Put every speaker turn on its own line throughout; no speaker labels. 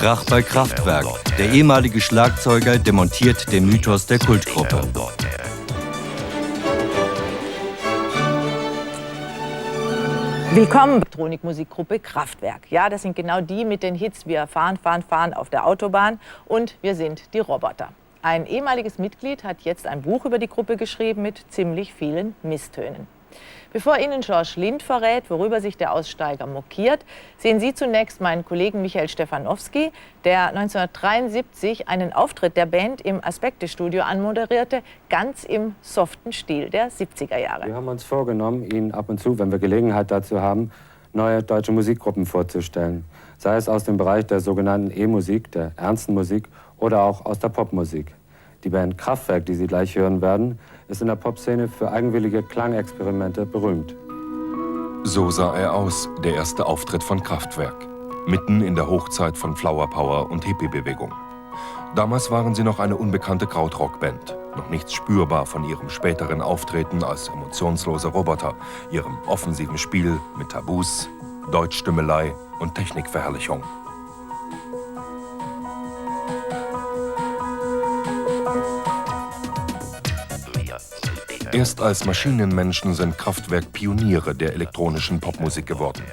Krach bei Kraftwerk. Der ehemalige Schlagzeuger demontiert den Mythos der Kultgruppe.
Willkommen, Elektronikmusikgruppe Kraftwerk. Ja, das sind genau die mit den Hits Wir fahren, fahren, fahren auf der Autobahn und Wir sind die Roboter. Ein ehemaliges Mitglied hat jetzt ein Buch über die Gruppe geschrieben mit ziemlich vielen Misstönen. Bevor Ihnen George Lind verrät, worüber sich der Aussteiger mokiert, sehen Sie zunächst meinen Kollegen Michael Stefanowski, der 1973 einen Auftritt der Band im Aspekte-Studio anmoderierte, ganz im soften Stil der 70er Jahre.
Wir haben uns vorgenommen, Ihnen ab und zu, wenn wir Gelegenheit dazu haben, neue deutsche Musikgruppen vorzustellen. Sei es aus dem Bereich der sogenannten E-Musik, der ernsten Musik oder auch aus der Popmusik. Die Band Kraftwerk, die Sie gleich hören werden, ist in der Popszene für eigenwillige Klangexperimente berühmt.
So sah er aus, der erste Auftritt von Kraftwerk. Mitten in der Hochzeit von Flower Power und Hippie-Bewegung. Damals waren sie noch eine unbekannte Krautrock-Band. Noch nichts spürbar von ihrem späteren Auftreten als emotionslose Roboter, ihrem offensiven Spiel mit Tabus, Deutschstümmelei und Technikverherrlichung. Erst als Maschinenmenschen sind Kraftwerk Pioniere der elektronischen Popmusik geworden.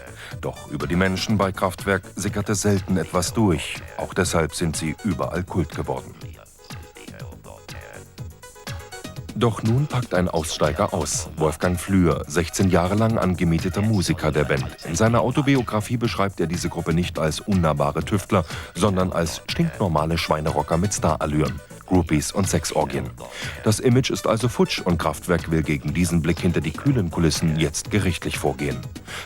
Doch über die Menschen bei Kraftwerk sickerte selten etwas durch. Auch deshalb sind sie überall Kult geworden. Doch nun packt ein Aussteiger aus. Wolfgang Flür, 16 Jahre lang angemieteter Musiker der Band. In seiner Autobiografie beschreibt er diese Gruppe nicht als unnahbare Tüftler, sondern als stinknormale Schweinerocker mit Starallüren, Groupies und Sexorgien. Das Image ist also futsch und Kraftwerk will gegen diesen Blick hinter die kühlen Kulissen jetzt gerichtlich vorgehen.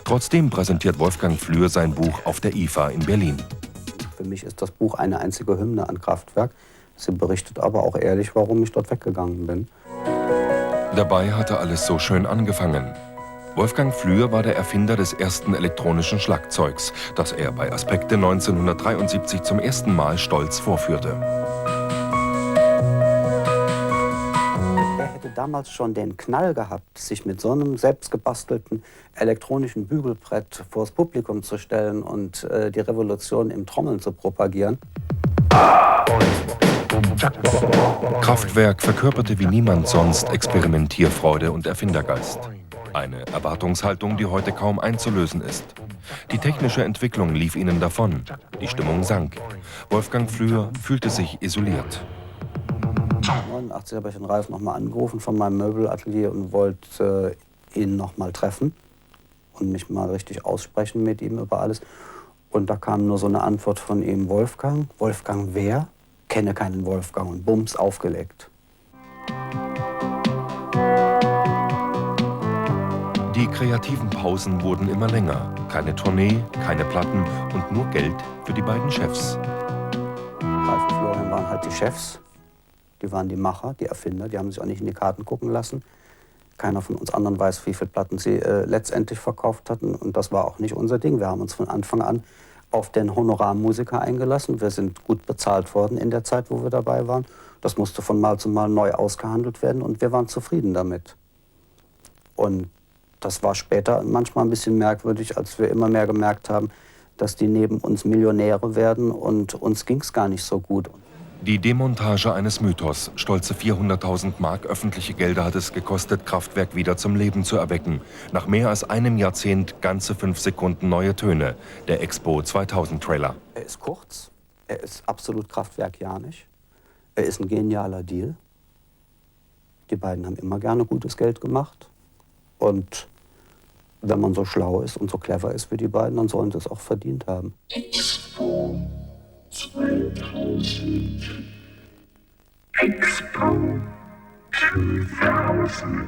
Trotzdem präsentiert Wolfgang Flür sein Buch auf der IFA in Berlin.
Für mich ist das Buch eine einzige Hymne an Kraftwerk. Sie berichtet aber auch ehrlich, warum ich dort weggegangen bin.
Dabei hatte alles so schön angefangen. Wolfgang Flür war der Erfinder des ersten elektronischen Schlagzeugs, das er bei Aspekte 1973 zum ersten Mal stolz vorführte.
Er hätte damals schon den Knall gehabt, sich mit so einem selbstgebastelten elektronischen Bügelbrett vors Publikum zu stellen und die Revolution im Trommeln zu propagieren.
Kraftwerk verkörperte wie niemand sonst Experimentierfreude und Erfindergeist. Eine Erwartungshaltung, die heute kaum einzulösen ist. Die technische Entwicklung lief ihnen davon. Die Stimmung sank. Wolfgang Flür fühlte sich isoliert.
1989 habe ich den Ralf nochmal angerufen von meinem Möbelatelier und wollte ihn nochmal treffen und mich mal richtig aussprechen mit ihm über alles. Und da kam nur so eine Antwort von ihm: Wolfgang? Wolfgang wer? Kenne keinen Wolfgang, und bums, aufgelegt.
Die kreativen Pausen wurden immer länger. Keine Tournee, keine Platten und nur Geld für die beiden Chefs.
Ralf und Florian waren halt die Chefs. Die waren die Macher, die Erfinder. Die haben sich auch nicht in die Karten gucken lassen. Keiner von uns anderen weiß, wie viele Platten sie letztendlich verkauft hatten. Und das war auch nicht unser Ding. Wir haben uns von Anfang an auf den Honorarmusiker eingelassen. Wir sind gut bezahlt worden in der Zeit, wo wir dabei waren. Das musste von Mal zu Mal neu ausgehandelt werden und wir waren zufrieden damit. Und das war später manchmal ein bisschen merkwürdig, als wir immer mehr gemerkt haben, dass die neben uns Millionäre werden und uns ging es gar nicht so gut.
Die Demontage eines Mythos, stolze 400.000 Mark öffentliche Gelder hat es gekostet, Kraftwerk wieder zum Leben zu erwecken. Nach mehr als einem Jahrzehnt ganze 5 Sekunden neue Töne. Der Expo 2000 Trailer.
Er ist kurz, er ist absolut kraftwerkianisch, er ist ein genialer Deal. Die beiden haben immer gerne gutes Geld gemacht. Und wenn man so schlau ist und so clever ist wie die beiden, dann sollen sie es auch verdient haben.
Expo 2000. Expo 2000.